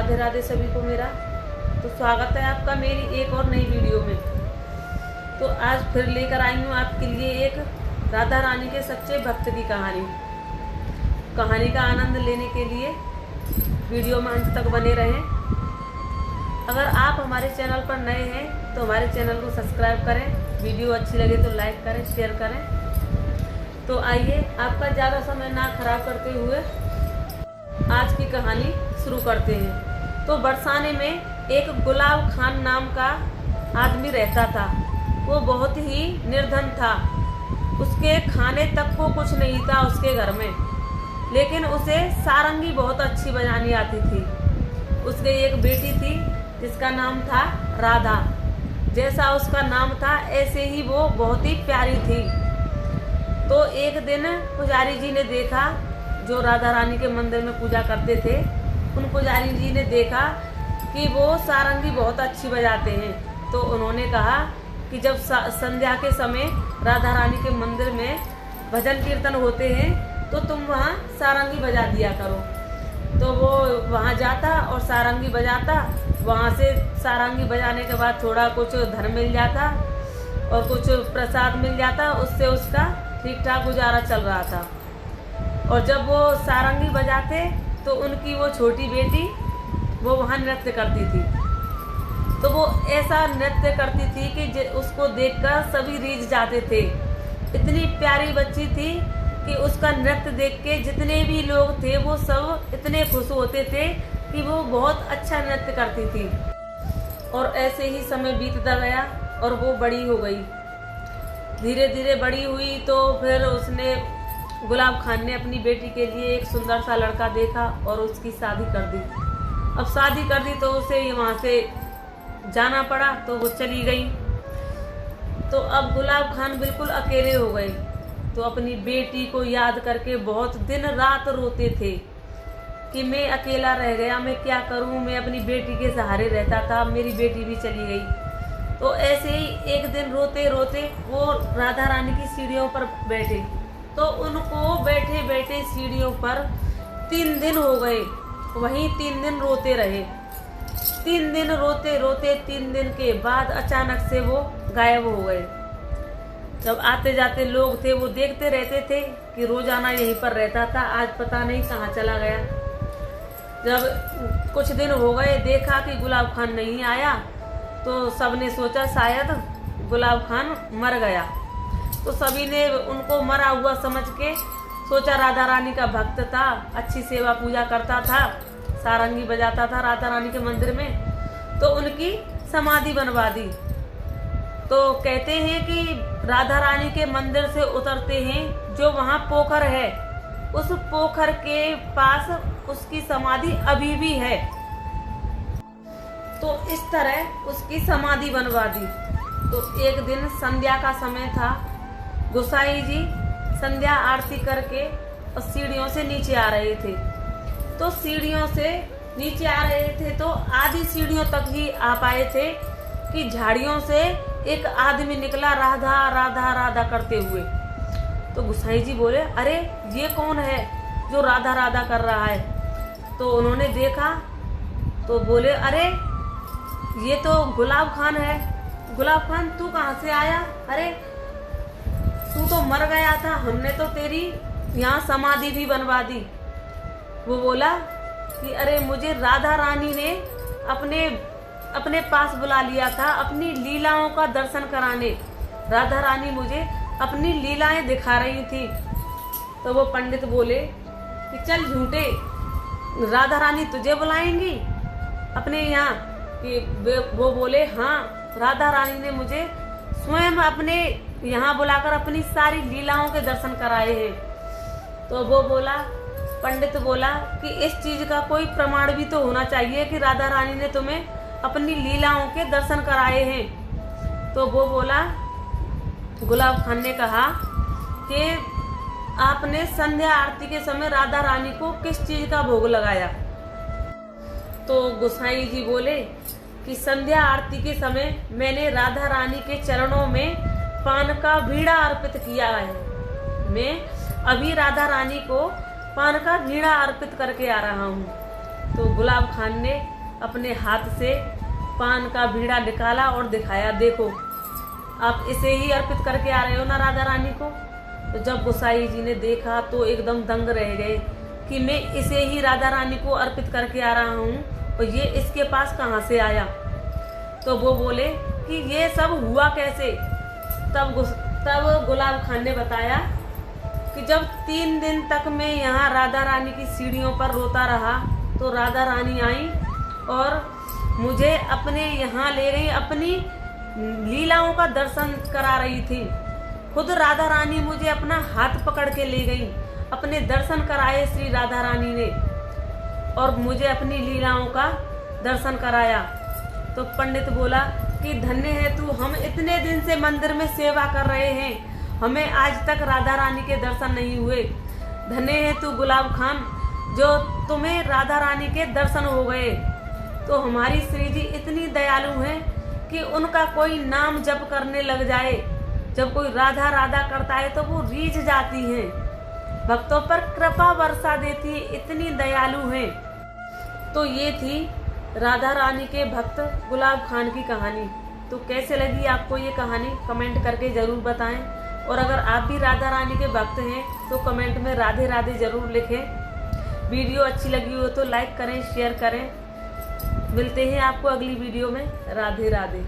राधे राधे सभी को मेरा। तो स्वागत है आपका मेरी एक और नई वीडियो में। तो आज फिर लेकर आई हूँ आपके लिए एक राधा रानी के सच्चे भक्त की कहानी का आनंद लेने के लिए वीडियो में अंत तक बने रहें। अगर आप हमारे चैनल पर नए हैं तो हमारे चैनल को सब्सक्राइब करें, वीडियो अच्छी लगे तो लाइक करें, शेयर करें। तो आइए आपका ज़्यादा समय ना खराब करते हुए आज की कहानी शुरू करते हैं। तो बरसाने में एक गुलाब खान नाम का आदमी रहता था। वो बहुत ही निर्धन था, उसके खाने तक को कुछ नहीं था उसके घर में, लेकिन उसे सारंगी बहुत अच्छी बजानी आती थी। उसके एक बेटी थी जिसका नाम था राधा। जैसा उसका नाम था ऐसे ही वो बहुत ही प्यारी थी। तो एक दिन पुजारी जी ने देखा, जो राधा रानी के मंदिर में पूजा करते थे, उन पुजारी जी ने देखा कि वो सारंगी बहुत अच्छी बजाते हैं। तो उन्होंने कहा कि जब संध्या के समय राधा रानी के मंदिर में भजन कीर्तन होते हैं तो तुम वहाँ सारंगी बजा दिया करो। तो वो वहाँ जाता और सारंगी बजाता। वहाँ से सारंगी बजाने के बाद थोड़ा कुछ धन मिल जाता और कुछ प्रसाद मिल जाता, उससे उसका ठीक ठाक गुजारा चल रहा था। और जब वो सारंगी बजाते तो उनकी वो छोटी बेटी वो वहाँ नृत्य करती थी। तो वो ऐसा नृत्य करती थी कि उसको देखकर सभी रीझ जाते थे। इतनी प्यारी बच्ची थी कि उसका नृत्य देख के जितने भी लोग थे वो सब इतने खुश होते थे कि वो बहुत अच्छा नृत्य करती थी। और ऐसे ही समय बीतता गया और वो बड़ी हो गई। धीरे धीरे बड़ी हुई तो फिर उसने गुलाब खान ने अपनी बेटी के लिए एक सुंदर सा लड़का देखा और उसकी शादी कर दी। अब शादी कर दी तो उसे वहाँ से जाना पड़ा, तो वो चली गई। तो अब गुलाब खान बिल्कुल अकेले हो गए। तो अपनी बेटी को याद करके बहुत दिन रात रोते थे कि मैं अकेला रह गया, मैं क्या करूं, मैं अपनी बेटी के सहारे रहता था, मेरी बेटी भी चली गई। तो ऐसे ही एक दिन रोते रोते वो राधा रानी की सीढ़ियों पर बैठे। तो उनको बैठे बैठे सीढ़ियों पर 3 दिन हो गए, वहीं 3 दिन रोते रहे। 3 दिन रोते रोते 3 दिन के बाद अचानक से वो गायब हो गए। जब आते जाते लोग थे वो देखते रहते थे कि रोजाना यहीं पर रहता था, आज पता नहीं कहाँ चला गया। जब कुछ दिन हो गए देखा कि गुलाब खान नहीं आया, तो सबने सोचा शायद गुलाब खान मर गया। तो सभी ने उनको मरा हुआ समझ के सोचा राधा रानी का भक्त था, अच्छी सेवा पूजा करता था, सारंगी बजाता था राधा रानी के मंदिर में, तो उनकी समाधि बनवा दी। तो कहते हैं कि राधा रानी के मंदिर से उतरते हैं जो वहाँ पोखर है, उस पोखर के पास उसकी समाधि अभी भी है। तो इस तरह उसकी समाधि बनवा दी। तो एक दिन संध्या का समय था, गोसाई जी संध्या आरती करके और सीढ़ियों से नीचे आ रहे थे। तो सीढ़ियों से नीचे आ रहे थे तो आधी सीढ़ियों तक ही आ पाए थे कि झाड़ियों से एक आदमी निकला राधा राधा राधा करते हुए। तो गोसाई जी बोले, अरे ये कौन है जो राधा राधा कर रहा है? तो उन्होंने देखा तो बोले, अरे ये तो गुलाब खान है। गुलाब खान तू कहाँ से आया? अरे तू तो मर गया था, हमने तो तेरी यहाँ समाधि भी बनवा दी। वो बोला कि अरे मुझे राधा रानी ने अपने पास बुला लिया था अपनी लीलाओं का दर्शन कराने। राधा रानी मुझे अपनी लीलाएं दिखा रही थी। तो वो पंडित बोले कि चल झूठे, राधा रानी तुझे बुलाएंगी अपने यहाँ? कि वो बोले, हाँ, राधा रानी ने मुझे स्वयं अपने यहाँ बुलाकर अपनी सारी लीलाओं के दर्शन कराए हैं। तो वो बोला, पंडित बोला कि इस चीज का कोई प्रमाण भी तो होना चाहिए कि राधा रानी ने तुम्हें अपनी लीलाओं के दर्शन कराए हैं। तो वो बोला, गुलाब खान ने कहा कि आपने संध्या आरती के समय राधा रानी को किस चीज का भोग लगाया? तो गोसाई जी बोले कि संध्या आरती के समय मैंने राधा रानी के चरणों में पान का बीड़ा अर्पित किया है। मैं अभी राधा रानी को पान का बीड़ा अर्पित करके आ रहा हूँ। तो गुलाब खान ने अपने हाथ से पान का बीड़ा निकाला और दिखाया, देखो आप इसे ही अर्पित करके आ रहे हो ना राधा रानी को। तो जब गोसाई जी ने देखा तो एकदम दंग रह गए कि मैं इसे ही राधा रानी को अर्पित करके आ रहा हूँ और ये इसके पास कहाँ से आया। तो वो बोले कि ये सब हुआ कैसे। तब गुलाब खान ने बताया कि जब 3 दिन तक मैं यहाँ राधा रानी की सीढ़ियों पर रोता रहा तो राधा रानी आई और मुझे अपने यहाँ ले गई, अपनी लीलाओं का दर्शन करा रही थी। खुद राधा रानी मुझे अपना हाथ पकड़ के ले गई, अपने दर्शन कराए श्री राधा रानी ने और मुझे अपनी लीलाओं का दर्शन कराया। तो पंडित बोला कि धन्य है तू, हम इतने दिन से मंदिर में सेवा कर रहे हैं, हमें आज तक राधा रानी के दर्शन नहीं हुए। धन्य है तू गुलाब खान, जो तुम्हें राधा रानी के दर्शन हो गए। तो हमारी श्री जी इतनी दयालु हैं कि उनका कोई नाम जप करने लग जाए, जब कोई राधा राधा करता है तो वो रीझ जाती हैं, भक्तों पर कृपा वर्षा देती है, इतनी दयालु हैं। तो ये थी राधा रानी के भक्त गुलाब खान की कहानी। तो कैसे लगी आपको ये कहानी कमेंट करके ज़रूर बताएं। और अगर आप भी राधा रानी के भक्त हैं तो कमेंट में राधे राधे ज़रूर लिखें। वीडियो अच्छी लगी हो तो लाइक करें, शेयर करें। मिलते हैं आपको अगली वीडियो में। राधे राधे।